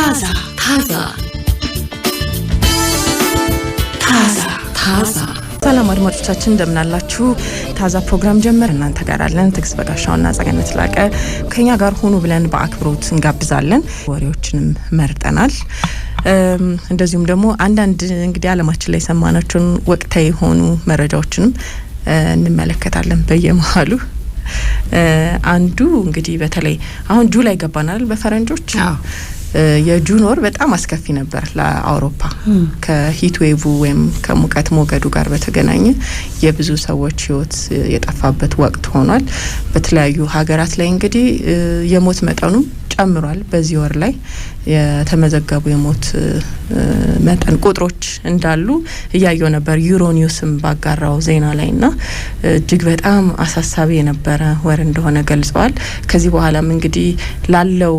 ታዛ ሰላም አድማጮቻችን እንደምን አላችሁ? ታዛ ፕሮግራም ጀመር። እናንተ ጋር አለን ትግስት በጋሻውና ጸገነት ላቀ ከኛ ጋር ሆኑ ብለን በአክብሮት እንጋብዛለን። ወሬዎችንም መርጠናል። እንደዚሁም ደግሞ አንዳንድ እንግዲህ ዓለማችን ላይ ሰማናቸውን ወቅታዊ የሆኑ መረጃዎችንም እንመለከታለን በየመሃሉ። አንዱ እንግዲህ በተለይ አሁን ጁላይ ገባናል በፈረንጆች። የጁን ወር በጣም አስከፊ ነበር ለአውሮፓ ከሂት ዌቭ ወይም ከሙቀት ሞገዱ ጋር በተገናኘ የብዙ ሰዎች ህይወት የጠፋበት ወቅት ሆኗል። በተለያዩ ሀገራት ላይ እንግዲህ የሞት መጠኑ ጨምሯል። በዚህ ወር ላይ የተመዘገቡ የሞት መጠን ቁጥሮች እንዳሉ እያየው ነበር ዩሮኒውስም ባጋራው ዜና ላይና እጅግ በጣም አሳሳቢ የነበረ ወር እንደሆነ ገልጸዋል። ከዚህ በኋላም እንግዲህ ላለው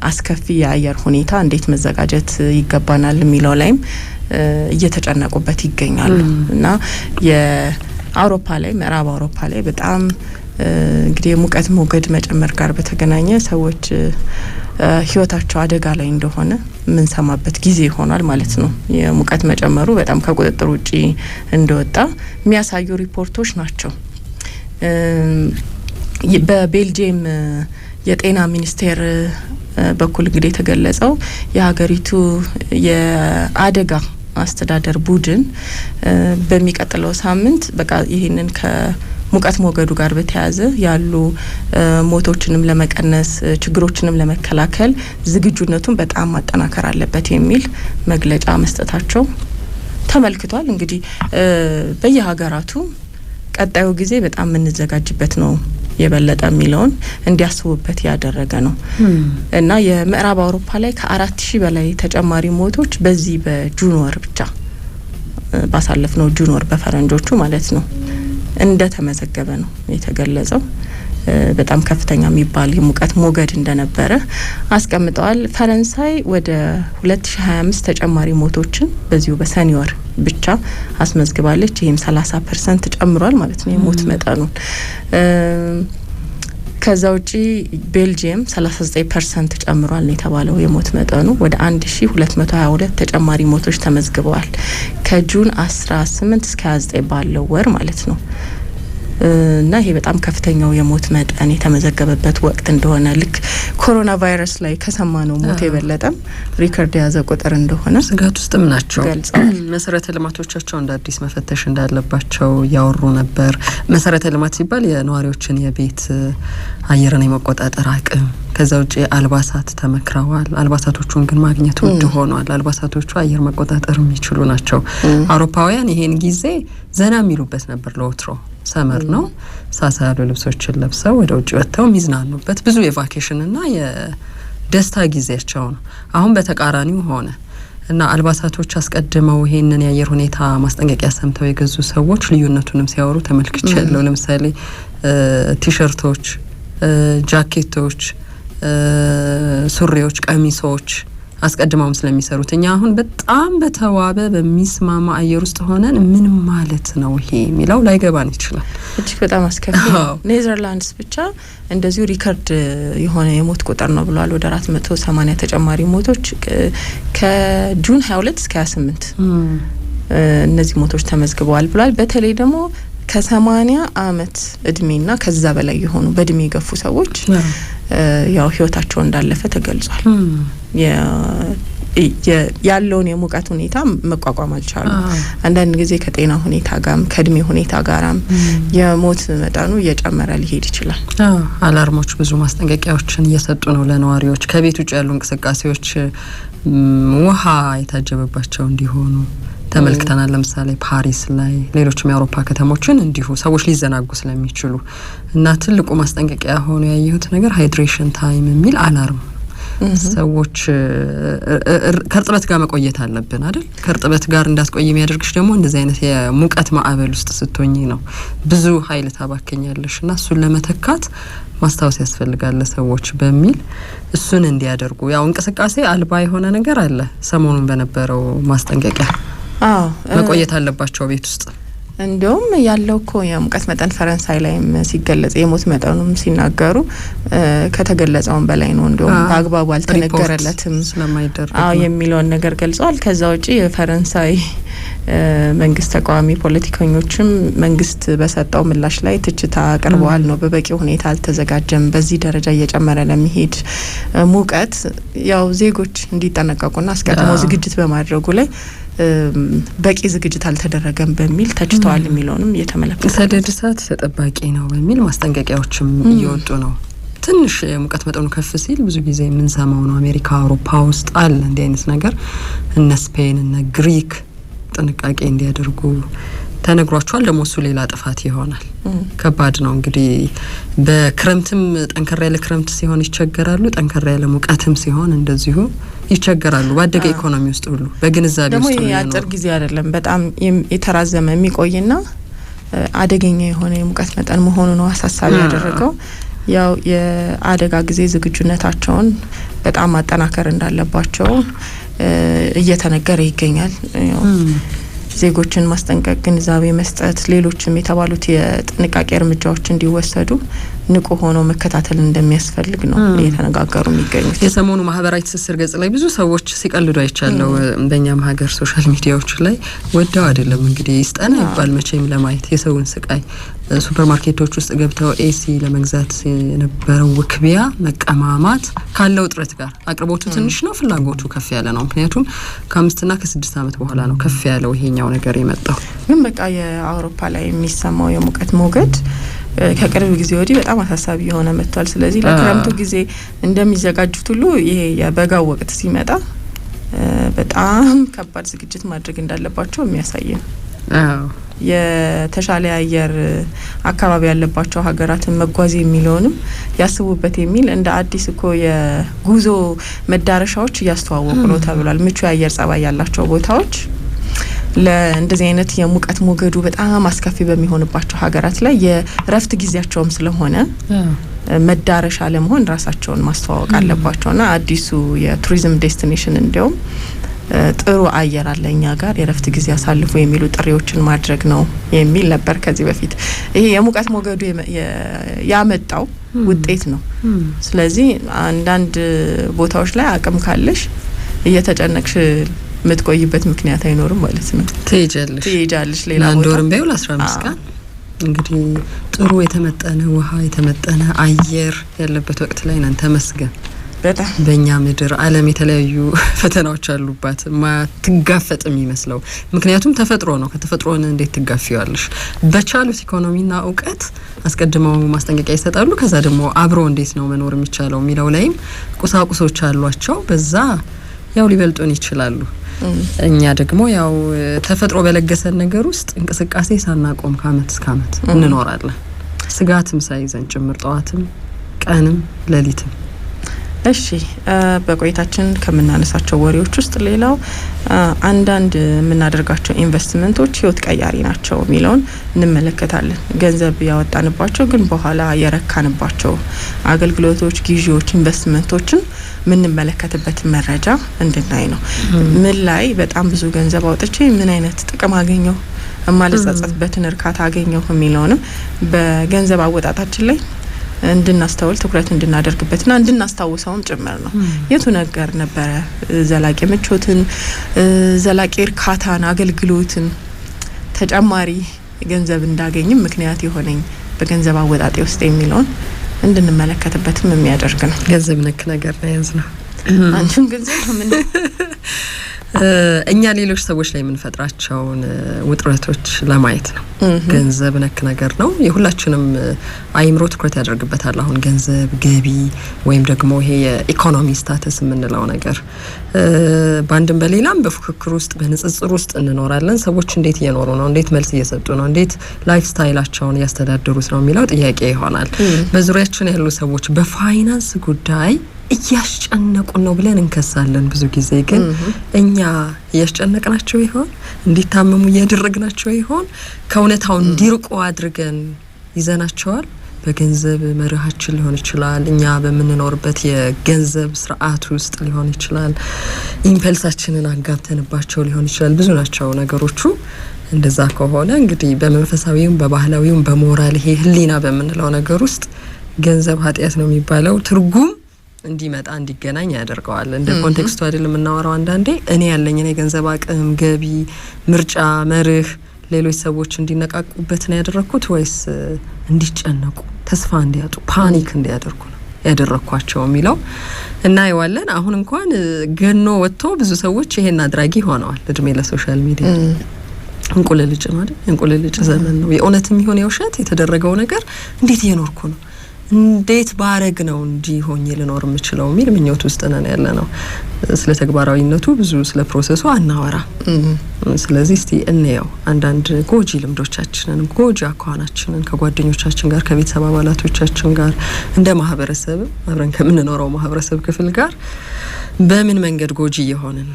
አስከፊ የአየር ሁኔታ እንዴት መዘጋጀት ይገባናል የሚለው ላይም እየተጨነቁበት ይገኛሉ እና የአውሮፓ ላይ ምዕራብ አውሮፓ ላይ በጣም እንግዲህ የሙቀት ሞገድ መጨመር ጋር በተገናኘ ሰዎች ህይወታቸው አደጋ ላይ እንደሆነ ምንሰማበት ጊዜ ሆኗል ማለት ነው። የሙቀት መጨመሩ በጣም ከቁጥጥር ውጪ እንደወጣ የሚያሳዩ ሪፖርቶች ናቸው። በቤልጂየም የጤና ሚኒስቴር በኩል እንግዲህ የተገለጸው የሀገሪቱ የአደጋ አስተዳደር ቡድን በሚቀጥለው ሳምንት በቃ ይሄንን ሙቀት ሞገዱ ጋር በተያያዘ ያሉ ሞቶችንም ለመቀነስ ችግሮችንም ለመከላከል ዝግጁነቱን በጣም ማጠናከር አለበት የሚል መግለጫ መስጠታቸው ተመልክቷል። እንግዲህ በየሀገራቱ ቀጣዩ ጊዜ በጣም የምንዘጋጅበት ነው የበለጠ የሚለውን እንዲያስቡበት ያደረገ ነው እና የምዕራብ አውሮፓ ላይ ከ4000 በላይ ተጨማሪ ሞቶች በዚህ በጁን ወር ብቻ ባሳለፍነው ጁን ወር በፈረንጆቹ ማለት ነው እንደተመዘገበ ነው የተገለጸው። በጣም ከፍተኛ የሚባል የሙቀት ሞገድ እንደነበረ አስቀምጠዋል። ፈረንሳይ ወደ 2025 ተጨማሪ ሞቶችን በዚሁ በሰኔ ወር ብቻ አስመዝግባለች። ይህም 30% ጨምሯል ማለት ነው የሞት መጠኑን። ከዛ ውጪ ቤልጂየም 39% ጨምሯል ነው የተባለው የሞት መጠኑ። ወደ 1222 ተጨማሪ ሞቶች ተመዝግበዋል ከጁን 18 እስከ 29 ባለው ወር ማለት ነው። እና ይሄ በጣም ከፍተኛው የሞት መጠን የተመዘገበበት ወቅት እንደሆነ ልክ ኮሮና ቫይረስ ላይ ከሰማነው ሞት የበለጠም ሪከርድ የያዘ ቁጥር እንደሆነ ስጋት ውስጥም ናቸው። መሰረተ ልማቶቻቸው እንደ አዲስ መፈተሽ እንዳለባቸው ያወሩ ነበር። መሰረተ ልማት ሲባል የነዋሪዎችን የቤት አየርን የመቆጣጠር አቅም፣ ከዛ ውጪ አልባሳት ተመክረዋል። አልባሳቶቹን ግን ማግኘት ውድ ሆኗል። አልባሳቶቹ አየር መቆጣጠር የሚችሉ ናቸው። አውሮፓውያን ይሄን ጊዜ ዘና የሚሉበት ነበር። ለወትሮ ሰመር ነው ሳሳ ያሉ ልብሶችን ለብሰው ወደ ውጭ ወጥተው የሚዝናኑበት ብዙ የቫኬሽን እና የደስታ ጊዜያቸው ነው። አሁን በተቃራኒው ሆነ እና አልባሳቶች አስቀድመው ይሄንን የአየር ሁኔታ ማስጠንቀቂያ ሰምተው የገዙ ሰዎች ልዩነቱንም ሲያወሩ ተመልክቻለሁ። ለምሳሌ ቲሸርቶች፣ ጃኬቶች፣ ሱሪዎች፣ ቀሚሶች አስቀድመው ስለሚሰሩት እኛ አሁን በጣም በተዋበ በሚስማማ አየር ውስጥ ሆነን ምን ማለት ነው ይሄ የሚለው ላይገባን ይችላል። እጅግ በጣም አስከፊ ነው። ኔዘርላንድስ ብቻ እንደዚሁ ሪከርድ የሆነ የሞት ቁጥር ነው ብለዋል። ወደ 480 ተጨማሪ ሞቶች ከጁን 22 እስከ 28 እነዚህ ሞቶች ተመዝግበዋል ብለዋል። በተለይ ደግሞ ከ80 አመት እድሜና ከዛ በላይ የሆኑ በእድሜ የገፉ ሰዎች ያው ህይወታቸው እንዳለፈ ተገልጿል። ያለውን የሙቀት ሁኔታ መቋቋም አልቻሉ። አንዳንድ ጊዜ ከጤና ሁኔታ ጋርም ከእድሜ ሁኔታ ጋርም የሞት መጠኑ እየጨመረ ሊሄድ ይችላል። አላርሞች ብዙ ማስጠንቀቂያዎችን እየሰጡ ነው ለነዋሪዎች። ከቤት ውጭ ያሉ እንቅስቃሴዎች ውሃ የታጀበባቸው እንዲሆኑ ተመልክተናል። ለምሳሌ ፓሪስ ላይ ሌሎችም የአውሮፓ ከተሞችን እንዲሁ ሰዎች ሊዘናጉ ስለሚችሉ እና ትልቁ ማስጠንቀቂያ ሆኖ ያየሁት ነገር ሃይድሬሽን ታይም የሚል አላርም። ሰዎች ከርጥበት ጋር መቆየት አለብን አይደል? ከርጥበት ጋር እንዳትቆይ የሚያደርግሽ ደግሞ እንደዚህ አይነት የሙቀት ማዕበል ውስጥ ስትሆኚ ነው። ብዙ ኃይል ታባከኛለሽ እና እሱን ለመተካት ማስታወስ ያስፈልጋል ሰዎች በሚል እሱን እንዲያደርጉ። ያው እንቅስቃሴ አልባ የሆነ ነገር አለ። ሰሞኑን በነበረው ማስጠንቀቂያ መቆየት አለባቸው ቤት ውስጥ። እንደውም ያለው እኮ የሙቀት መጠን ፈረንሳይ ላይም ሲገለጽ የሞት መጠኑም ሲናገሩ ከተገለጸውን በላይ ነው። እንደውም በአግባቡ አልተነገረለትም የሚለውን ነገር ገልጸዋል። ከዛ ውጪ የፈረንሳይ መንግስት ተቃዋሚ ፖለቲከኞችም መንግስት በሰጠው ምላሽ ላይ ትችት አቅርበዋል። ነው በበቂ ሁኔታ አልተዘጋጀም፣ በዚህ ደረጃ እየጨመረ ለሚሄድ ሙቀት ያው ዜጎች እንዲጠነቀቁና አስቀድሞ ዝግጅት በማድረጉ ላይ በቂ ዝግጅት አልተደረገም በሚል ተችተዋል የሚለውንም እየተመለከተ ሰደድ እሳት ተጠባቂ ነው በሚል ማስጠንቀቂያዎችም እየወጡ ነው። ትንሽ የሙቀት መጠኑ ከፍ ሲል ብዙ ጊዜ የምንሰማው ነው። አሜሪካ፣ አውሮፓ ውስጥ አለ እንዲህ አይነት ነገር። እነ ስፔን እነ ግሪክ ጥንቃቄ እንዲያደርጉ ተነግሯቸዋል። ደግሞ እሱ ሌላ ጥፋት ይሆናል። ከባድ ነው እንግዲህ በክረምትም ጠንከር ያለ ክረምት ሲሆን ይቸገራሉ፣ ጠንከር ያለ ሙቀትም ሲሆን እንደዚሁ ይቸገራሉ። ባደገ ኢኮኖሚ ውስጥ ሁሉ በግንዛቤ ውስጥ ነው። የአጭር ጊዜ አይደለም፣ በጣም የተራዘመ የሚቆይና አደገኛ የሆነ የሙቀት መጠን መሆኑ ነው አሳሳቢ ያደረገው። ያው የአደጋ ጊዜ ዝግጁነታቸውን በጣም ማጠናከር እንዳለባቸው እየተነገረ ይገኛል። ዜጎችን ማስጠንቀቅ፣ ግንዛቤ መስጠት፣ ሌሎችም የተባሉት የጥንቃቄ እርምጃዎች እንዲወሰዱ ንቁ ሆኖ መከታተል እንደሚያስፈልግ ነው እየተነጋገሩ የሚገኙት። የሰሞኑ ማህበራዊ ትስስር ገጽ ላይ ብዙ ሰዎች ሲቀልዱ አይቻለው። በእኛም ሀገር ሶሻል ሚዲያዎች ላይ ወደው አይደለም እንግዲህ ይስጠና ይባል መቼም ለማየት የሰውን ስቃይ ሱፐርማርኬቶች ውስጥ ገብተው ኤሲ ለመግዛት የነበረው ውክቢያ መቀማማት ካለው ጥረት ጋር አቅርቦቱ ትንሽ ነው፣ ፍላጎቱ ከፍ ያለ ነው። ምክንያቱም ከ5 እና ከ6 ዓመት በኋላ ነው ከፍ ያለው ይሄኛው ነገር የመጣው። ግን በቃ የአውሮፓ ላይ የሚሰማው የሙቀት ሞገድ ከቅርብ ጊዜ ወዲህ በጣም አሳሳቢ የሆነ መጥቷል። ስለዚህ ለክረምቱ ጊዜ እንደሚዘጋጁት ሁሉ ይሄ የበጋው ወቅት ሲመጣ በጣም ከባድ ዝግጅት ማድረግ እንዳለባቸው የሚያሳይ ነው። የተሻለ አየር አካባቢ ያለባቸው ሀገራትን መጓዝ የሚለውንም ያስቡበት የሚል እንደ አዲስ እኮ የጉዞ መዳረሻዎች እያስተዋወቁ ነው ተብሏል። ምቹ የአየር ጸባይ ያላቸው ቦታዎች ለእንደዚህ አይነት የሙቀት ሞገዱ በጣም አስከፊ በሚሆንባቸው ሀገራት ላይ የረፍት ጊዜያቸውም ስለሆነ መዳረሻ ለመሆን ራሳቸውን ማስተዋወቅ አለባቸውና አዲሱ የቱሪዝም ዴስቲኔሽን እንዲያውም ጥሩ አየር አለ እኛ ጋር የረፍት ጊዜ ያሳልፉ የሚሉ ጥሪዎችን ማድረግ ነው የሚል ነበር ከዚህ በፊት። ይሄ የሙቀት ሞገዱ ያመጣው ውጤት ነው። ስለዚህ አንዳንድ ቦታዎች ላይ አቅም ካለሽ እየተጨነቅሽ የምትቆይበት ምክንያት አይኖርም ማለት ነው። ትሄጃለሽ ሌላ ቦታ አንዶርም በይው 15 ቀን እንግዲህ ጥሩ የተመጠነ ውሃ የተመጠነ አየር ያለበት ወቅት ላይ ነን። ተመስገን። በጣም በእኛ ምድር ዓለም የተለያዩ ፈተናዎች አሉባት ማትጋፈጥ የሚመስለው ምክንያቱም ተፈጥሮ ነው። ከተፈጥሮን እንዴት ትጋፊዋለሽ? በቻሉት ኢኮኖሚና እውቀት አስቀድመው ማስጠንቀቂያ ይሰጣሉ። ከዛ ደግሞ አብሮ እንዴት ነው መኖር የሚቻለው የሚለው ላይም ቁሳቁሶች አሏቸው። በዛ ያው ሊበልጡን ይችላሉ። እኛ ደግሞ ያው ተፈጥሮ በለገሰን ነገር ውስጥ እንቅስቃሴ ሳናቆም ከአመት እስከ አመት እንኖራለን። ስጋትም ሳይዘን ጭምር ጠዋትም ቀንም ሌሊትም። እሺ በቆይታችን ከምናነሳቸው ወሬዎች ውስጥ ሌላው አንዳንድ የምናደርጋቸው ኢንቨስትመንቶች ህይወት ቀያሪ ናቸው የሚለውን እንመለከታለን። ገንዘብ ያወጣንባቸው ግን በኋላ የረካንባቸው አገልግሎቶች፣ ግዢዎች፣ ኢንቨስትመንቶችን ምንመለከትበት መረጃ እንድናይ ነው። ምን ላይ በጣም ብዙ ገንዘብ አውጥቼ ምን አይነት ጥቅም አገኘው እማልጸጸትበትን እርካታ አገኘው የሚለውንም በገንዘብ አወጣጣችን ላይ እንድናስተውል ትኩረት እንድናደርግበትና እንድናስታውሰውም ጭምር ነው። የቱ ነገር ነበረ ዘላቂ ምቾትን፣ ዘላቂ እርካታን፣ አገልግሎትን ተጨማሪ ገንዘብ እንዳገኝም ምክንያት የሆነኝ በገንዘብ አወጣጤ ውስጥ የሚለውን እንድንመለከትበትም የሚያደርግ ነው። ገንዘብ ነክ ነገር ነው ያዝነው። አንቺም ገንዘብ ምን እኛ ሌሎች ሰዎች ላይ የምንፈጥራቸውን ውጥረቶች ለማየት ነው። ገንዘብ ነክ ነገር ነው። የሁላችንም አይምሮ ትኩረት ያደርግበታል። አሁን ገንዘብ ገቢ ወይም ደግሞ ይሄ የኢኮኖሚ ስታተስ የምንለው ነገር በአንድም በሌላም በፉክክር ውስጥ በንጽጽር ውስጥ እንኖራለን። ሰዎች እንዴት እየኖሩ ነው? እንዴት መልስ እየሰጡ ነው? እንዴት ላይፍ ስታይላቸውን እያስተዳደሩት ነው የሚለው ጥያቄ ይሆናል። በዙሪያችን ያሉ ሰዎች በፋይናንስ ጉዳይ እያስጨነቁን ነው ብለን እንከሳለን። ብዙ ጊዜ ግን እኛ እያስጨነቅናቸው ይሆን? እንዲታመሙ እያደረግናቸው ይሆን? ከእውነታው እንዲርቁ አድርገን ይዘናቸዋል? በገንዘብ መርሃችን ሊሆን ይችላል፣ እኛ በምንኖርበት የገንዘብ ስርዓት ውስጥ ሊሆን ይችላል፣ ኢምፐልሳችንን አጋብተንባቸው ሊሆን ይችላል። ብዙ ናቸው ነገሮቹ። እንደዛ ከሆነ እንግዲህ በመንፈሳዊውም በባህላዊውም በሞራል ይሄ ህሊና በምንለው ነገር ውስጥ ገንዘብ ኃጢአት ነው የሚባለው ትርጉም እንዲመጣ እንዲገናኝ ያደርገዋል። እንደ ኮንቴክስቱ አይደለም የምናወራው። አንዳንዴ እኔ ያለኝን የገንዘብ አቅም፣ ገቢ፣ ምርጫ፣ መርህ ሌሎች ሰዎች እንዲነቃቁበት ነው ያደረኩት ወይስ እንዲጨነቁ፣ ተስፋ እንዲያጡ፣ ፓኒክ እንዲያደርጉ ነው ያደረኳቸው የሚለው እናየዋለን። አሁን እንኳን ገኖ ወጥቶ ብዙ ሰዎች ይሄን አድራጊ ሆነዋል። እድሜ ለሶሻል ሚዲያ። እንቁልልጭ ማለት እንቁልልጭ ዘመን ነው። የእውነትም ይሁን የውሸት የተደረገው ነገር እንዴት እየኖርኩ ነው፣ እንዴት ባረግ ነው እንዲህ ሆኜ ልኖር የምችለው የሚል ምኞት ውስጥ ነን ያለ ነው። ስለ ተግባራዊነቱ ብዙ ስለ ፕሮሰሱ አናወራ። ስለዚህ እስቲ እንየው አንዳንድ ጎጂ ልምዶቻችንን፣ ጎጂ አኳኋናችንን ከጓደኞቻችን ጋር ከቤተሰብ አባላቶቻችን ጋር እንደ ማህበረሰብ አብረን ከምንኖረው ማህበረሰብ ክፍል ጋር በምን መንገድ ጎጂ የሆንን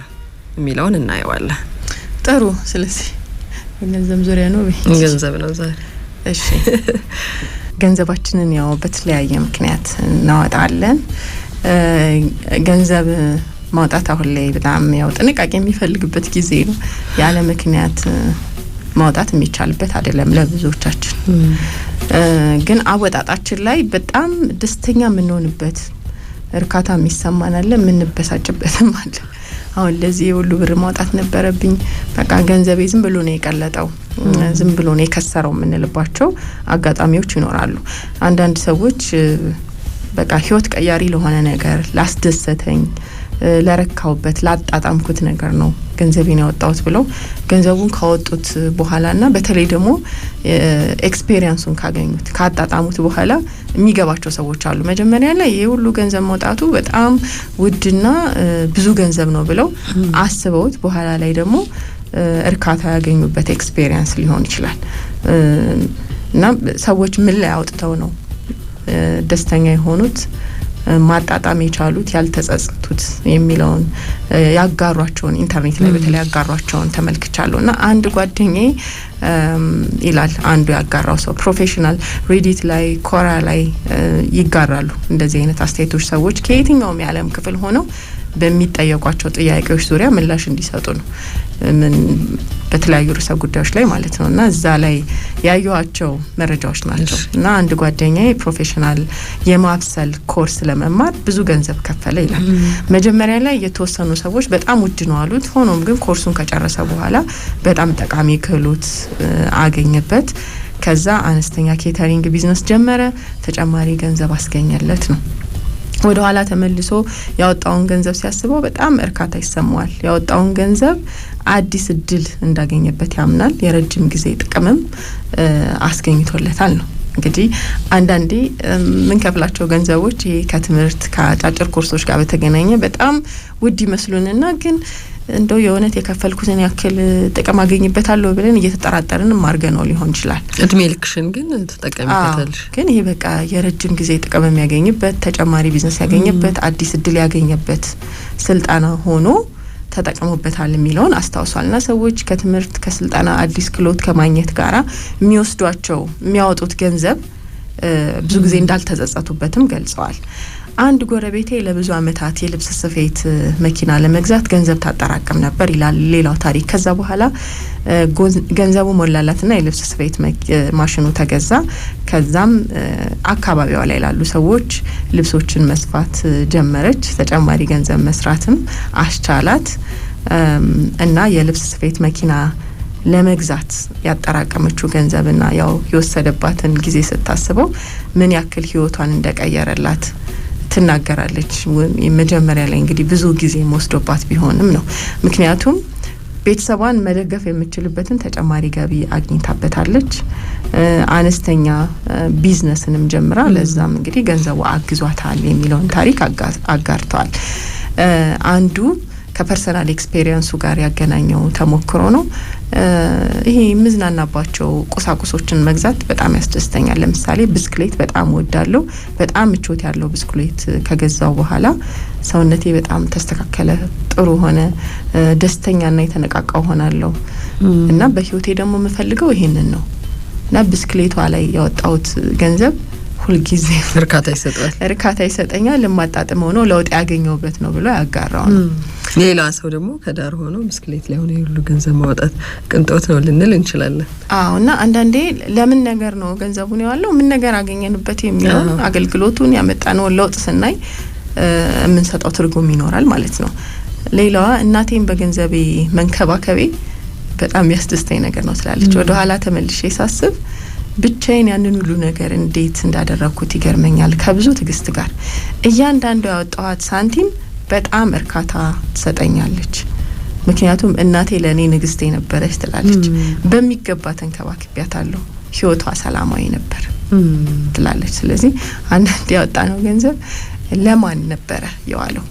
የሚለውን እናየዋለን። ጥሩ። ስለዚህ ገንዘብ ዙሪያ ነው ገንዘብ ነው ዛሬ። እሺ ገንዘባችንን ያው በተለያየ ምክንያት እናወጣለን። ገንዘብ ማውጣት አሁን ላይ በጣም ያው ጥንቃቄ የሚፈልግበት ጊዜ ነው። ያለ ምክንያት ማውጣት የሚቻልበት አይደለም ለብዙዎቻችን። ግን አወጣጣችን ላይ በጣም ደስተኛ የምንሆንበት፣ እርካታ የሚሰማን አለ፣ የምንበሳጭበትም አለ። አሁን ለዚህ ሁሉ ብር ማውጣት ነበረብኝ፣ በቃ ገንዘቤ ዝም ብሎ ነው የቀለጠው፣ ዝም ብሎ ነው የከሰረው የምንልባቸው አጋጣሚዎች ይኖራሉ። አንዳንድ ሰዎች በቃ ህይወት ቀያሪ ለሆነ ነገር፣ ላስደሰተኝ፣ ለረካውበት፣ ላጣጣምኩት ነገር ነው ገንዘቤን ያወጣሁት ብለው ገንዘቡን ካወጡት በኋላና በተለይ ደግሞ ኤክስፔሪየንሱን ካገኙት ካጣጣሙት በኋላ የሚገባቸው ሰዎች አሉ። መጀመሪያ ላይ ይሄ ሁሉ ገንዘብ መውጣቱ በጣም ውድና ብዙ ገንዘብ ነው ብለው አስበውት በኋላ ላይ ደግሞ እርካታ ያገኙበት ኤክስፔሪየንስ ሊሆን ይችላል። እና ሰዎች ምን ላይ አውጥተው ነው ደስተኛ የሆኑት፣ ማጣጣም የቻሉት፣ ያልተጸጸቱት የሚለውን ያጋሯቸውን ኢንተርኔት ላይ በተለይ ያጋሯቸውን ተመልክቻለሁ። እና አንድ ጓደኛዬ ይላል አንዱ ያጋራው ሰው ፕሮፌሽናል ሬዲት ላይ ኮራ ላይ ይጋራሉ እንደዚህ አይነት አስተያየቶች ሰዎች ከየትኛውም የዓለም ክፍል ሆነው በሚጠየቋቸው ጥያቄዎች ዙሪያ ምላሽ እንዲሰጡ ነው፣ ምን በተለያዩ ርዕሰ ጉዳዮች ላይ ማለት ነው። እና እዛ ላይ ያዩዋቸው መረጃዎች ናቸው። እና አንድ ጓደኛዬ ፕሮፌሽናል የማብሰል ኮርስ ለመማር ብዙ ገንዘብ ከፈለ ይላል። መጀመሪያ ላይ የተወሰኑ ሰዎች በጣም ውድ ነው አሉት። ሆኖም ግን ኮርሱን ከጨረሰ በኋላ በጣም ጠቃሚ ክህሎት አገኘበት። ከዛ አነስተኛ ኬተሪንግ ቢዝነስ ጀመረ፣ ተጨማሪ ገንዘብ አስገኘለት ነው። ወደ ኋላ ተመልሶ ያወጣውን ገንዘብ ሲያስበው በጣም እርካታ ይሰማዋል። ያወጣውን ገንዘብ አዲስ እድል እንዳገኘበት ያምናል። የረጅም ጊዜ ጥቅምም አስገኝቶለታል ነው። እንግዲህ አንዳንዴ ምን ከፍላቸው ገንዘቦች ይሄ ከትምህርት ከአጫጭር ኮርሶች ጋር በተገናኘ በጣም ውድ ይመስሉንና ግን እንደው የእውነት የከፈልኩትን ያክል ጥቅም አገኝበታለሁ ብለን እየተጠራጠርን ማርገነው ሊሆን ይችላል። እድሜ ልክሽን ግን ተጠቀሚበታለሽ። ግን ይሄ በቃ የረጅም ጊዜ ጥቅም የሚያገኝበት፣ ተጨማሪ ቢዝነስ ያገኘበት፣ አዲስ እድል ያገኘበት ስልጣና ሆኖ ተጠቅሞበታል የሚለውን አስታውሷልና ሰዎች ከትምህርት ከስልጣና አዲስ ክህሎት ከማግኘት ጋራ የሚወስዷቸው የሚያወጡት ገንዘብ ብዙ ጊዜ እንዳልተጸጸቱበትም ገልጸዋል። አንድ ጎረቤቴ ለብዙ አመታት የልብስ ስፌት መኪና ለመግዛት ገንዘብ ታጠራቅም ነበር ይላል ሌላው ታሪክ። ከዛ በኋላ ገንዘቡ ሞላላትና የልብስ ስፌት ማሽኑ ተገዛ። ከዛም አካባቢዋ ላይ ላሉ ሰዎች ልብሶችን መስፋት ጀመረች። ተጨማሪ ገንዘብ መስራትም አስቻላት እና የልብስ ስፌት መኪና ለመግዛት ያጠራቀመችው ገንዘብና ያው የወሰደባትን ጊዜ ስታስበው ምን ያክል ህይወቷን እንደቀየረላት ትናገራለች። መጀመሪያ ላይ እንግዲህ ብዙ ጊዜ ወስዶባት ቢሆንም ነው። ምክንያቱም ቤተሰቧን መደገፍ የምትችልበትን ተጨማሪ ገቢ አግኝታበታለች። አነስተኛ ቢዝነስንም ጀምራ ለዛም እንግዲህ ገንዘቡ አግዟታል የሚለውን ታሪክ አጋርተዋል። አንዱ ከፐርሰናል ኤክስፔሪየንሱ ጋር ያገናኘው ተሞክሮ ነው። ይሄ ምዝናናባቸው ቁሳቁሶችን መግዛት በጣም ያስደስተኛል። ለምሳሌ ብስክሌት በጣም ወዳለሁ። በጣም ምቾት ያለው ብስክሌት ከገዛው በኋላ ሰውነቴ በጣም ተስተካከለ፣ ጥሩ ሆነ፣ ደስተኛና የተነቃቃው ሆናለሁ እና በህይወቴ ደግሞ የምፈልገው ይሄንን ነው እና ብስክሌቷ ላይ ያወጣሁት ገንዘብ ሁሉ ጊዜ እርካታ ይሰጠኛል ለማጣጥመው ነው ለውጥ ያገኘውበት ነው ብሎ ያጋራው ነው። ሌላ ሰው ደግሞ ከዳር ሆኖ ብስክሌት ላይ ሆኖ ሁሉ ገንዘብ ማውጣት ቅንጦት ነው ልንል እንችላለን። እና አንዳንዴ ለምን ነገር ነው ገንዘቡን ያለው ምን ነገር አገኘንበት የሚለው አገልግሎቱን ያመጣነው ለውጥ ስናይ የምንሰጠው ትርጉም ይኖራል ማለት ነው። ሌላዋ እናቴን በገንዘቤ መንከባከቤ በጣም ያስደስተኝ ነገር ነው ስላለች ወደ ኋላ ተመልሼ ሳስብ ብቻዬን ያንን ሁሉ ነገር እንዴት እንዳደረኩት ይገርመኛል። ከብዙ ትግስት ጋር እያንዳንዱ ያወጣኋት ሳንቲም በጣም እርካታ ትሰጠኛለች። ምክንያቱም እናቴ ለኔ ንግስቴ ነበረች ትላለች። በሚገባ ተንከባክቢያታለሁ፣ ህይወቷ ሰላማዊ ነበር ትላለች። ስለዚህ አንዳንዴ ያወጣነው ገንዘብ ለማን ነበረ የዋለው?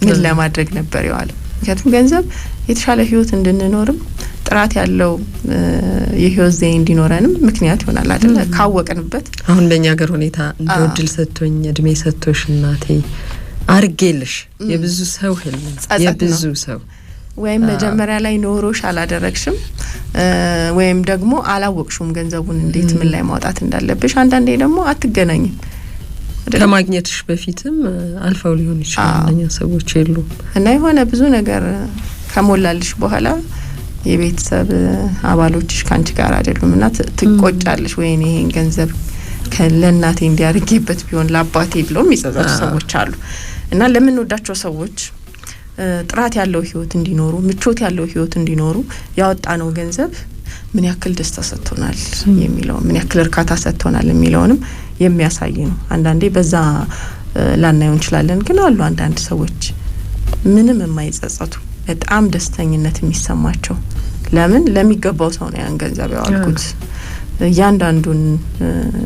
ምን ለማድረግ ነበር የዋለው? ምክንያቱም ገንዘብ የተሻለ ህይወት እንድንኖርም ጥራት ያለው የህይወት ዘዬ እንዲኖረንም ምክንያት ይሆናል አይደል? ካወቅንበት አሁን በእኛ ሀገር ሁኔታ እንደው እድል ሰጥቶኝ እድሜ ሰጥቶሽ እናቴ አርጌልሽ የብዙ ሰው ህልም የብዙ ሰው ወይም መጀመሪያ ላይ ኖሮሽ አላደረግሽም ወይም ደግሞ አላወቅሽም ገንዘቡን እንዴት ምን ላይ ማውጣት እንዳለብሽ። አንዳንዴ ደግሞ አትገናኝም ከማግኘትሽ በፊትም አልፈው ሊሆን ይችላል እኛ ሰዎች የሉ እና የሆነ ብዙ ነገር ከሞላልሽ በኋላ የቤተሰብ አባሎችሽ ካንቺ ጋር አይደሉምና ትቆጫለሽ። ወይኔ ይሄን ገንዘብ ለእናቴ እንዲያርጌበት ቢሆን ለአባቴ ብሎም ይጸጸቱ ሰዎች አሉ። እና ለምን ወዳቸው ሰዎች ጥራት ያለው ህይወት እንዲኖሩ ምቾት ያለው ህይወት እንዲኖሩ ያወጣነው ገንዘብ ምን ያክል ደስታ ሰጥቶናል የሚለው ምን ያክል እርካታ ሰጥቶናል የሚለውንም የሚያሳይ ነው። አንዳንዴ በዛ ላናየው እንችላለን፣ ግን አሉ አንዳንድ ሰዎች ምንም የማይጸጸቱ በጣም ደስተኝነት የሚሰማቸው ለምን ለሚገባው ሰው ነው ያን ገንዘብ ያዋልኩት፣ እያንዳንዱን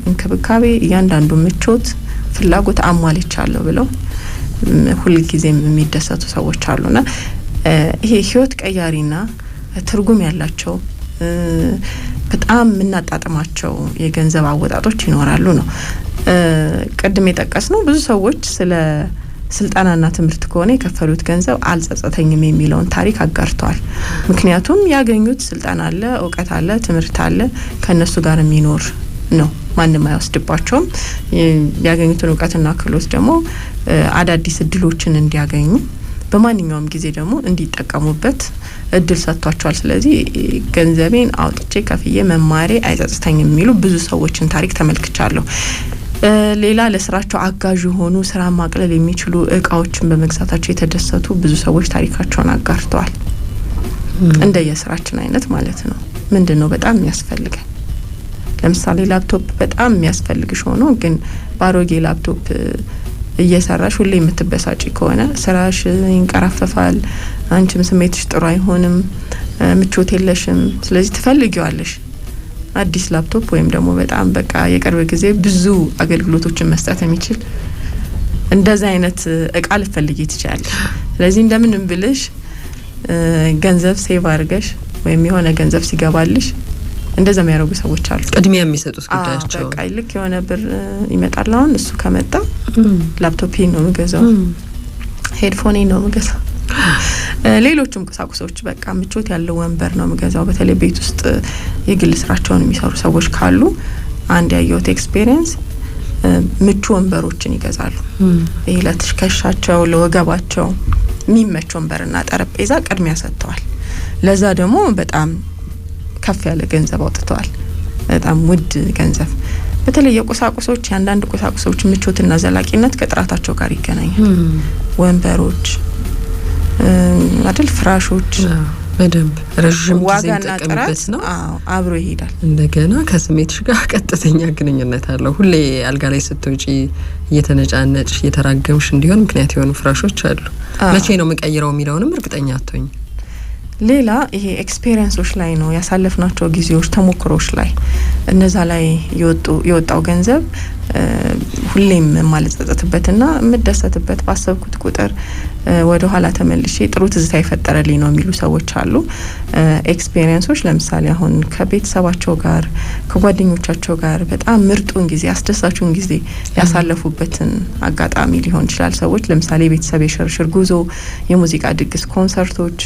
እንክብካቤ እያንዳንዱን ምቾት ፍላጎት አሟልቻለሁ ብለው ሁሉ ጊዜም የሚደሰቱ ሰዎች አሉና ይሄ ህይወት ቀያሪና ትርጉም ያላቸው በጣም እናጣጥማቸው የገንዘብ አወጣጦች ይኖራሉ ነው። ቀድም የጠቀስነው ብዙ ሰዎች ስለ ስልጣናና ትምህርት ከሆነ የከፈሉት ገንዘብ አልጸጸተኝም የሚለውን ታሪክ አጋርተዋል። ምክንያቱም ያገኙት ስልጣን አለ፣ እውቀት አለ፣ ትምህርት አለ፣ ከነሱ ጋር የሚኖር ነው፣ ማንም አይወስድባቸውም። ያገኙትን እውቀትና ክህሎት ደግሞ አዳዲስ እድሎችን እንዲያገኙ በማንኛውም ጊዜ ደግሞ እንዲጠቀሙበት እድል ሰጥቷቸዋል። ስለዚህ ገንዘቤን አውጥቼ ከፍዬ መማሬ አይጸጽተኝም የሚሉ ብዙ ሰዎችን ታሪክ ተመልክቻለሁ። ሌላ ለስራቸው አጋዥ የሆኑ ስራ ማቅለል የሚችሉ እቃዎችን በመግዛታቸው የተደሰቱ ብዙ ሰዎች ታሪካቸውን አጋርተዋል። እንደየስራችን አይነት ማለት ነው። ምንድነው በጣም የሚያስፈልገን? ለምሳሌ ላፕቶፕ በጣም የሚያስፈልግሽ ሆኖ ግን ባሮጌ ላፕቶፕ እየሰራሽ ሁሌ የምትበሳጪ ከሆነ ስራሽ ይንቀራፈፋል፣ አንቺም ስሜትሽ ጥሩ አይሆንም፣ ምቾት የለሽም። ስለዚህ ትፈልጊዋለሽ አዲስ ላፕቶፕ ወይም ደግሞ በጣም በቃ የቅርብ ጊዜ ብዙ አገልግሎቶችን መስጠት የሚችል እንደዛ አይነት እቃ ልትፈልጊ ትችላለሽ። ስለዚህ እንደምንም ብለሽ ገንዘብ ሴቭ አድርገሽ ወይም የሆነ ገንዘብ ሲገባልሽ እንደዛ የሚያደርጉ ሰዎች አሉ። ቅድሚያ የሚሰጡት ጉዳያቸው በቃ ልክ የሆነ ብር ይመጣል። አሁን እሱ ከመጣ ላፕቶፕን ነው የምገዛው፣ ሄድፎኔን ነው የምገዛው፣ ሌሎችም ቁሳቁሶች በቃ ምቾት ያለው ወንበር ነው የምገዛው። በተለይ ቤት ውስጥ የግል ስራቸውን የሚሰሩ ሰዎች ካሉ አንድ ያየሁት ኤክስፒሪየንስ ምቹ ወንበሮችን ይገዛሉ። ይሄ ለትከሻቸው ለወገባቸው የሚመች ወንበርና ጠረጴዛ ቅድሚያ ሰጥተዋል። ለዛ ደግሞ በጣም ከፍ ያለ ገንዘብ አውጥተዋል። በጣም ውድ ገንዘብ። በተለይ የቁሳቁሶች አንዳንድ ቁሳቁሶች ምቾትና ዘላቂነት ከጥራታቸው ጋር ይገናኛል። ወንበሮች አይደል፣ ፍራሾች በደንብ ረጅም ጊዜ ተጠቅመበት ነው አብሮ ይሄዳል። እንደገና ከስሜትሽ ጋር ቀጥተኛ ግንኙነት አለው። ሁሌ አልጋ ላይ ስትወጪ እየተነጫነጭ እየተራገምሽ እንዲሆን ምክንያት የሆኑ ፍራሾች አሉ። መቼ ነው መቀየረው የሚለውንም እርግጠኛ አትሆኝ። ሌላ ይሄ ኤክስፒሪየንሶች ላይ ነው ያሳለፍናቸው ጊዜዎች ተሞክሮች ላይ እነዛ ላይ የወጣው ገንዘብ ሁሌም ማልጸጸትበትና ምደሰትበት ባሰብኩት ቁጥር ወደ ኋላ ተመልሼ ጥሩ ትዝታ ይፈጠረልኝ ነው የሚሉ ሰዎች አሉ። ኤክስፒሪየንሶች ለምሳሌ አሁን ከቤተሰባቸው ጋር ከጓደኞቻቸው ጋር በጣም ምርጡን ጊዜ አስደሳቹን ጊዜ ያሳለፉበትን አጋጣሚ ሊሆን ይችላል። ሰዎች ለምሳሌ ቤተሰብ የሽርሽር ጉዞ፣ የሙዚቃ ድግስ፣ ኮንሰርቶች፣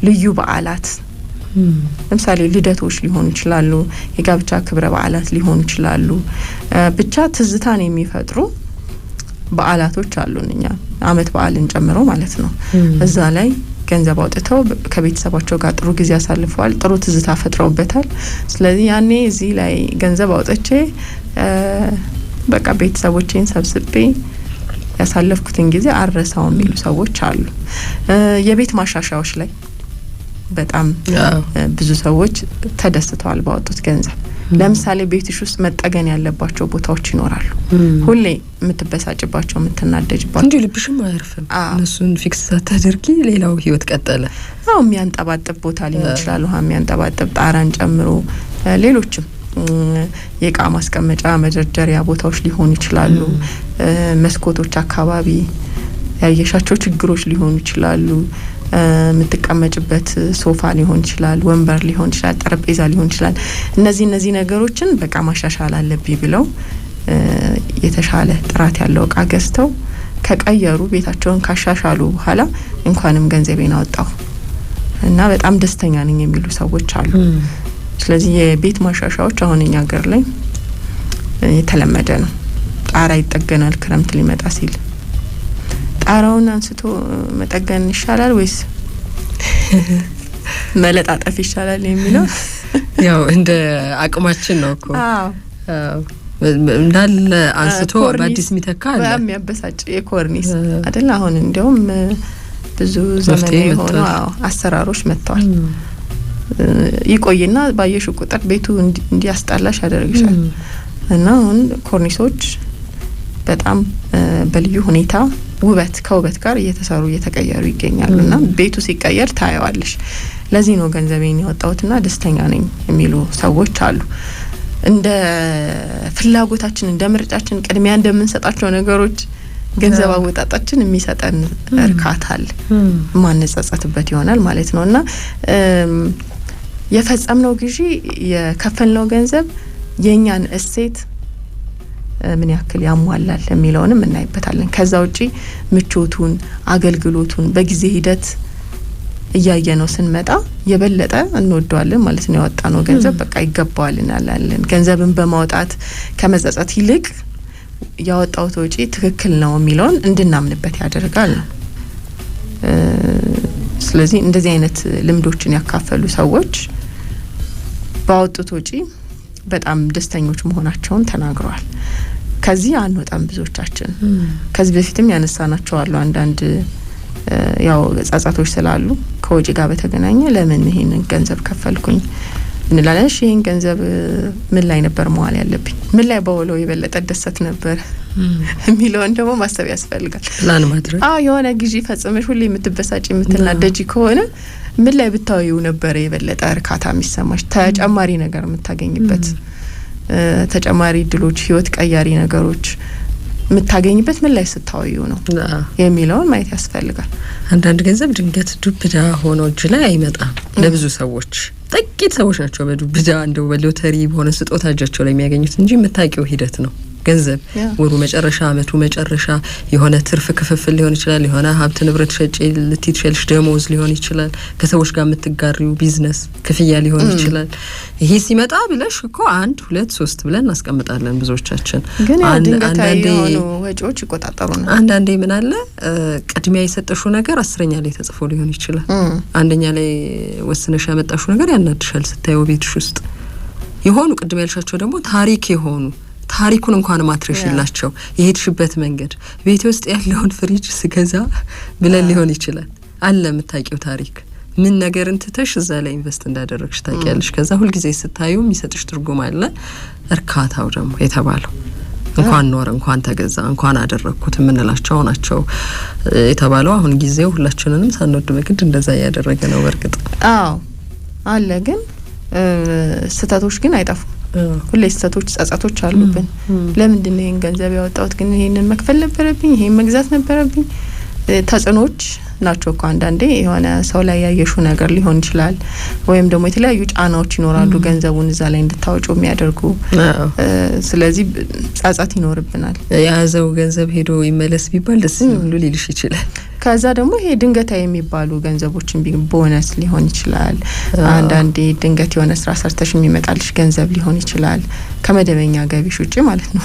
ልዩ በዓላት ለምሳሌ ልደቶች ሊሆኑ ይችላሉ፣ የጋብቻ ክብረ በዓላት ሊሆኑ ይችላሉ። ብቻ ትዝታን የሚፈጥሩ በዓላቶች አሉንኛ አመት በዓልን ጨምሮ ማለት ነው። እዛ ላይ ገንዘብ አውጥተው ከቤተሰባቸው ጋር ጥሩ ጊዜ አሳልፈዋል፣ ጥሩ ትዝታ ፈጥረውበታል። ስለዚህ ያኔ እዚህ ላይ ገንዘብ አውጥቼ በቃ ቤተሰቦቼን ሰብስቤ ያሳለፍኩትን ጊዜ አረሳው የሚሉ ሰዎች አሉ። የቤት ማሻሻያዎች ላይ በጣም ብዙ ሰዎች ተደስተዋል ባወጡት ገንዘብ። ለምሳሌ ቤትሽ ውስጥ መጠገን ያለባቸው ቦታዎች ይኖራሉ። ሁሌ የምትበሳጭባቸው የምትናደጅባቸው እንጂ ልብሽም አያርፍም። እነሱን ፊክስ ሳታደርጊ ሌላው ህይወት ቀጠለ። የሚያንጠባጥብ ቦታ ሊሆን ይችላል፣ ውሃ የሚያንጠባጥብ ጣራን ጨምሮ ሌሎችም የእቃ ማስቀመጫ መደርደሪያ ቦታዎች ሊሆኑ ይችላሉ። መስኮቶች አካባቢ ያየሻቸው ችግሮች ሊሆኑ ይችላሉ። የምትቀመጭበት ሶፋ ሊሆን ይችላል፣ ወንበር ሊሆን ይችላል፣ ጠረጴዛ ሊሆን ይችላል። እነዚህ ነገሮችን በቃ ማሻሻል አለብኝ ብለው የተሻለ ጥራት ያለው እቃ ገዝተው ከቀየሩ ቤታቸውን ካሻሻሉ በኋላ እንኳንም ገንዘቤን አወጣሁ እና በጣም ደስተኛ ነኝ የሚሉ ሰዎች አሉ። ስለዚህ የቤት ማሻሻያዎች አሁን እኛ ሀገር ላይ የተለመደ ነው። ጣራ ይጠገናል ክረምት ሊመጣ ሲል። ጣራውን አንስቶ መጠገን ይሻላል ወይስ መለጣጠፍ ይሻላል የሚለው ያው እንደ አቅማችን ነው እኮ። እንዳለ አንስቶ በአዲስ የሚተካ አለ። የሚያበሳጭ የኮርኒስ አይደል? አሁን እንደውም ብዙ ዘመናዊ የሆኑ አሰራሮች መጥተዋል። ይቆይና ባየሽ ቁጥር ቤቱ እንዲያስጣላሽ ያደርግሻል። እና አሁን ኮርኒሶች በጣም በልዩ ሁኔታ ከውበት ጋር እየተቀየሩ ይገኛሉና ቤቱ ሲቀየር ታያዋለሽ። ለዚህ ነው ገንዘቤን ያወጣሁትና ደስተኛ ነኝ የሚሉ ሰዎች አሉ። እንደ ፍላጎታችን እንደ ምርጫችን ቅድሚያ እንደምንሰጣቸው ነገሮች ገንዘብ አወጣጣችን የሚሰጠን እርካታ አለ፣ ማንጸጸትበት ይሆናል ማለት ነውና የፈጸምነው ግዢ የከፈልነው ገንዘብ የኛን እሴት ምን ያክል ያሟላል የሚለውንም እናይበታለን። ከዛ ውጪ ምቾቱን አገልግሎቱን በጊዜ ሂደት እያየነው ስንመጣ የበለጠ እንወደዋለን ማለት ነው። ያወጣነው ገንዘብ በቃ ይገባዋል እናላለን። ገንዘብን በማውጣት ከመጸጸት ይልቅ ያወጣውት ወጪ ትክክል ነው የሚለውን እንድናምንበት ያደርጋል ነው። ስለዚህ እንደዚህ አይነት ልምዶችን ያካፈሉ ሰዎች ባወጡት ወጪ በጣም ደስተኞች መሆናቸውን ተናግረዋል። ከዚህ አንወጣም ብዙዎቻችን። ከዚህ በፊትም ያነሳናቸው አሉ አንዳንድ ያው ጸጸቶች ስላሉ ከወጪ ጋር በተገናኘ ለምን ይሄንን ገንዘብ ከፈልኩኝ እንላለን። ይሄን ገንዘብ ምን ላይ ነበር መዋል ያለብኝ፣ ምን ላይ ባውለው የበለጠ ደሰት ነበር የሚለውን ደግሞ ማሰብ ያስፈልጋል። ፕላን ማድረግ የሆነ ግዢ ፈጽመሽ ሁሌ የምትበሳጭ የምትናደጂ ከሆነ ምን ላይ ብታዊው ነበር የበለጠ እርካታ የሚሰማሽ፣ ተጨማሪ ነገር የምታገኝበት ተጨማሪ ድሎች፣ ህይወት ቀያሪ ነገሮች የምታገኝበት ምን ላይ ስታዊው ነው የሚለውን ማየት ያስፈልጋል። አንዳንድ ገንዘብ ድንገት ዱብዳ ሆኖ እጅ ላይ አይመጣም። ለብዙ ሰዎች ጥቂት ሰዎች ናቸው በዱብዳ እንደው በሎተሪ በሆነ ስጦታ እጃቸው ላይ የሚያገኙት እንጂ የምታውቂው ሂደት ነው። ገንዘብ ወሩ መጨረሻ አመቱ መጨረሻ የሆነ ትርፍ ክፍፍል ሊሆን ይችላል፣ የሆነ ሀብት ንብረት ሸጪ ልትይልሽ ደሞዝ ሊሆን ይችላል፣ ከሰዎች ጋር የምትጋሪው ቢዝነስ ክፍያ ሊሆን ይችላል። ይሄ ሲመጣ ብለሽ እኮ 1 2 3 ብለን እናስቀምጣለን ብዙዎቻችን። ግን አንዳንዴ ወጪዎች ይቆጣጠሩና አንዳንዴ ምን አለ ቅድሚያ የሰጠሽው ነገር 10ኛ ላይ ተጽፎ ሊሆን ይችላል። አንደኛ ላይ ወስነሽ ያመጣሽው ነገር ያናድሻል ስታየው ቤትሽ ውስጥ የሆኑ ቅድም ያልሻቸው ደግሞ ታሪክ የሆኑ ታሪኩን እንኳን ማትረሽላቸው የሄድሽበት መንገድ ቤት ውስጥ ያለውን ፍሪጅ ስገዛ ብለን ሊሆን ይችላል አለ የምታውቂው ታሪክ ምን ነገር እንትተሽ እዛ ላይ ኢንቨስት እንዳደረግሽ ታውቂያለሽ። ከዛ ሁሉ ጊዜ ስታዩ የሚሰጥሽ ትርጉም አለ። እርካታው ደግሞ የተባለው እንኳን ኖር እንኳን ተገዛ እንኳን አደረኩት የምንላቸው ናቸው የተባለው። አሁን ጊዜው ሁላችንንም ሳንወድ በግድ እንደዛ ያደረገ ነው። በርግጥ አለ ግን ስህተቶች ግን አይጠፉም። ሁሌ ስህተቶች ጸጸቶች አሉብን። ለምንድን ነው ይሄን ገንዘብ ያወጣሁት? ግን ይሄንን መክፈል ነበረብኝ፣ ይሄን መግዛት ነበረብኝ። ተጽዕኖች ናቸው እኮ አንዳንዴ የሆነ ሰው ላይ ያየሹ ነገር ሊሆን ይችላል፣ ወይም ደግሞ የተለያዩ ጫናዎች ይኖራሉ ገንዘቡን እዛ ላይ እንድታወጪ የሚያደርጉ። ስለዚህ ጸጸት ይኖርብናል። የያዘው ገንዘብ ሄዶ ይመለስ ቢባል ደስ ብሎ ሊልሽ ይችላል። ከዛ ደግሞ ይሄ ድንገታዊ የሚባሉ ገንዘቦችን ቦነስ ሊሆን ይችላል። አንዳንዴ ድንገት የሆነ ስራ ሰርተሽ የሚመጣልሽ ገንዘብ ሊሆን ይችላል ከመደበኛ ገቢሽ ውጪ ማለት ነው።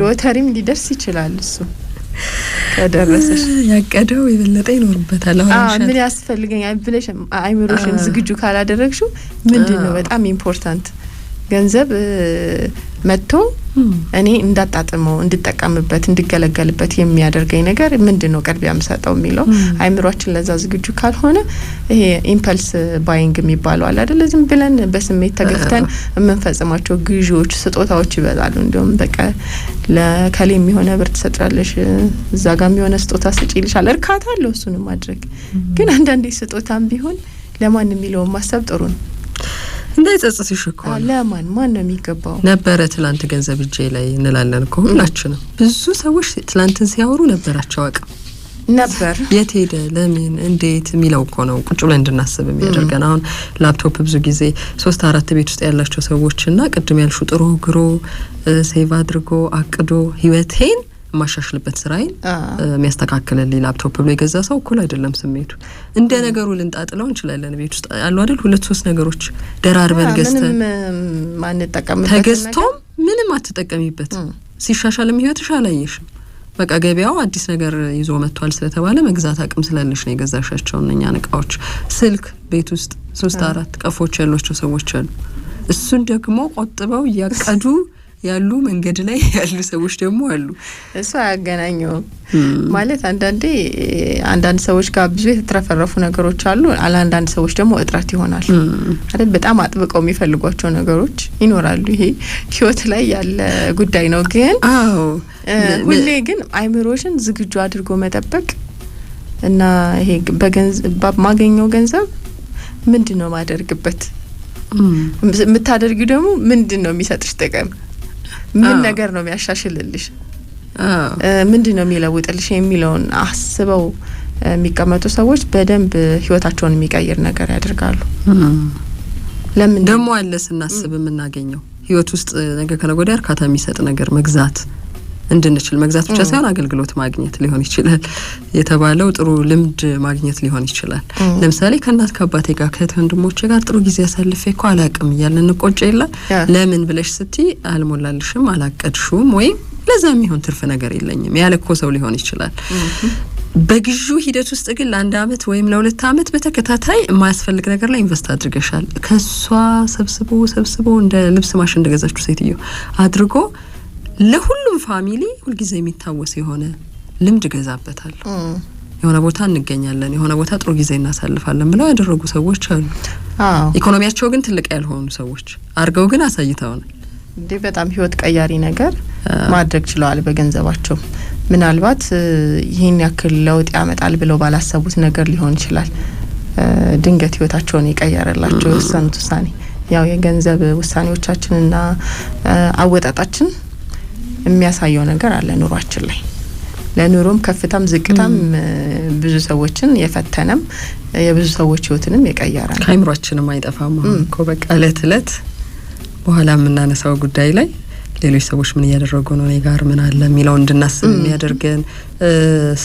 ሎተሪም ሊደርስ ይችላል። እሱ ከደረሰሽ ያቀደው የበለጠ ይኖርበታል። አሁን ምን ያስፈልገኛል ብለሽ አይምሮሽን ዝግጁ ካላደረግሽው ምንድነው በጣም ኢምፖርታንት ገንዘብ መጥቶ እኔ እንዳጣጥመው እንድጠቀምበት እንድገለገልበት የሚያደርገኝ ነገር ምንድነው ቅድሚያ የምሰጠው የሚለው አይምሮአችን ለዛ ዝግጁ ካልሆነ ይሄ ኢምፐልስ ባይንግ የሚባለው አለ አይደል ዝም ብለን በስሜት ተገፍተን የምንፈጽማቸው ግዢዎች ስጦታዎች ይበዛሉ። እንደውም በቃ ለከሌም የሆነ ብር ትሰጥራለሽ እዛ ጋርም የሆነ ስጦታ ስጪልሻል እርካታ አለው እሱን ማድረግ። ግን አንዳንዴ ስጦታም ቢሆን ለማን የሚለው ማሰብ ጥሩ ነው። እንዳይጸጽትሽ እኮ ማን ነው የሚገባው ነበረ ትላንት ገንዘብ እጄ ላይ እንላለን እኮ ሁላችንም። ብዙ ሰዎች ትላንትን ሲያወሩ ነበራቸው አቅም ነበር የት ሄደ ለምን እንዴት የሚለው እኮ ነው ቁጭ ብለን እንድናስብ የሚያደርገን። አሁን ላፕቶፕ ብዙ ጊዜ 3-4 ቤት ውስጥ ያላቸው ሰዎችና ቅድም ያልሹ ጥሩ ግሮ ሴቭ አድርጎ አቅዶ ህይወቴን ማሻሽልበት ስራዬን የሚያስተካክልልኝ ላፕቶፕ ብሎ የገዛ ሰው እኩል አይደለም ስሜቱ። እንደ ነገሩ ልንጣጥለው እንችላለን። ቤት ውስጥ ያሉ አይደል 2-3 ነገሮች ደራርበን ገዝተን ማን ተጠቀምበት ተገዝቶም ምንም አትጠቀሚበት ሲሻሻልም ህይወትሽ አላየሽም። በቃ ገበያው አዲስ ነገር ይዞ መጥቷል ስለተባለ መግዛት አቅም ስላለሽ ነው የገዛሻቸው እነኛ እቃዎች። ስልክ ቤት ውስጥ 3-4 ቀፎች ያሏቸው ሰዎች አሉ። እሱን ደግሞ ቆጥበው ያቀዱ ያሉ መንገድ ላይ ያሉ ሰዎች ደግሞ አሉ። እሱ አያገናኘውም ማለት አንዳንድ ሰዎች ጋር ብዙ የተትረፈረፉ ነገሮች አሉ። አንዳንድ ሰዎች ደግሞ እጥረት ይሆናል አይደል በጣም አጥብቀው የሚፈልጓቸው ነገሮች ይኖራሉ። ይሄ ህይወት ላይ ያለ ጉዳይ ነው። ግን ሁሌ ግን አይምሮሽን ዝግጁ አድርጎ መጠበቅ እና ይሄ በገንዘብ ማገኘው ገንዘብ ምንድነው ማደርግበት የምታደርጊው ደግሞ ምንድነው የሚሰጥሽ ጥቅም ምን ነገር ነው የሚያሻሽልልሽ ምንድነው የሚለውጥልሽ የሚለውን አስበው የሚቀመጡ ሰዎች በደንብ ህይወታቸውን የሚቀይር ነገር ያደርጋሉ። ለምን ደግሞ አለ ስናስብ የምናገኘው ህይወት ውስጥ ነገር ከነገ ወዲያ እርካታ የሚሰጥ ነገር መግዛት እንድንችል መግዛት ብቻ ሳይሆን አገልግሎት ማግኘት ሊሆን ይችላል የተባለው ጥሩ ልምድ ማግኘት ሊሆን ይችላል። ለምሳሌ ከእናት ከአባቴ ጋር ከወንድሞቼ ጋር ጥሩ ጊዜ አሳልፌ እኮ አላቅም እያልን እንቆጭ የለ ለምን ብለሽ ስትይ አልሞላልሽም አላቀድሽም ወይ ለዛም ይሁን ትርፍ ነገር የለኝም ያለ እኮ ሰው ሊሆን ይችላል። በግዢው ሂደት ውስጥ ግን ለአንድ አመት ወይም ለ2 አመት በተከታታይ የማያስፈልግ ነገር ላይ ኢንቨስት አድርገሻል። ከሷ ሰብስቦ እንደ ልብስ ማሽን እንደገዛችሁ ሴትዮ አድርጎ ለሁሉም ፋሚሊ ሁልጊዜ የሚታወስ የሆነ ልምድ ገዛበታል። የሆነ ቦታ እንገኛለን የሆነ ቦታ ጥሩ ጊዜ እናሳልፋለን ብለው ያደረጉ ሰዎች አሉ። ኢኮኖሚያቸው ግን ትልቅ ያልሆኑ ሰዎች አርገው ግን አሳይተውናል። በጣም ህይወት ቀያሪ ነገር ማድረግ ችለዋል በገንዘባቸው። ምናልባት ይሄን ያክል ለውጥ ያመጣል ብለው ባላሰቡት ነገር ሊሆን ይችላል ድንገት ህይወታቸውን ይቀየራላቸው የወሰኑት ውሳኔ። ያው የገንዘብ ውሳኔዎቻችንና አወጣጣችን የሚያሳየው ነገር አለ ኑሯችን ላይ። ለኑሮም ከፍታም ዝቅታም ብዙ ሰዎችን የፈተነም የብዙ ሰዎች ህይወትንም የቀየረ ነው። ከአይምሮአችንም አይጠፋም እኮ በቃ እለት በኋላ የምናነሳው ጉዳይ ላይ ሌሎች ሰዎች ምን እያደረጉ ነው እኔ ጋር ምን አለ የሚለው እንድናስብ የሚያደርገን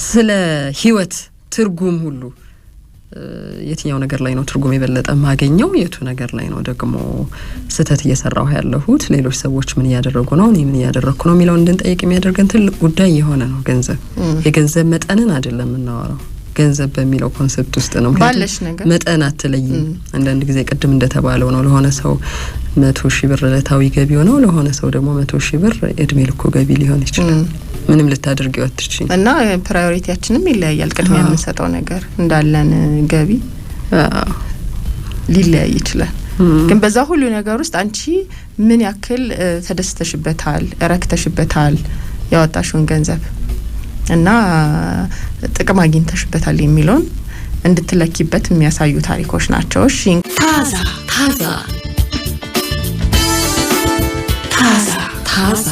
ስለ ህይወት ትርጉም ሁሉ የትኛው ነገር ላይ ነው ትርጉም የበለጠ ማገኘው የቱ ነገር ላይ ነው ደግሞ ስህተት እየሰራው ያለሁት ሌሎች ሰዎች ምን እያደረጉ ነው እኔ ምን እያደረኩ ነው የሚለው እንድንጠይቅ የሚያደርገን ትልቅ ጉዳይ የሆነ ነው። ገንዘብ የገንዘብ መጠንን አይደለም እናወራው ገንዘብ በሚለው ኮንሰፕት ውስጥ ነው ባለሽ ነገር መጠን አትለይም። አንዳንድ ጊዜ ቅድም እንደተባለው ነው ለሆነ ሰው 100,000 ብር ለታዊ ገቢ ነው ለሆነ ሰው ደግሞ 100,000 ብር እድሜ ልኮ ገቢ ሊሆን ይችላል። ምንም ልታደርጊው አትችይ እና ፕራዮሪቲያችንም ይለያያል። ቅድሚያ የምንሰጠው ነገር እንዳለን ገቢ ሊለያይ ይችላል። ግን በዛ ሁሉ ነገር ውስጥ አንቺ ምን ያክል ተደስተሽበታል ረክተሽበታል ያወጣሽውን ገንዘብ እና ጥቅም አግኝተሽበታል የሚለውን እንድትለኪበት የሚያሳዩ ታሪኮች ናቸው። እሺ ታዛ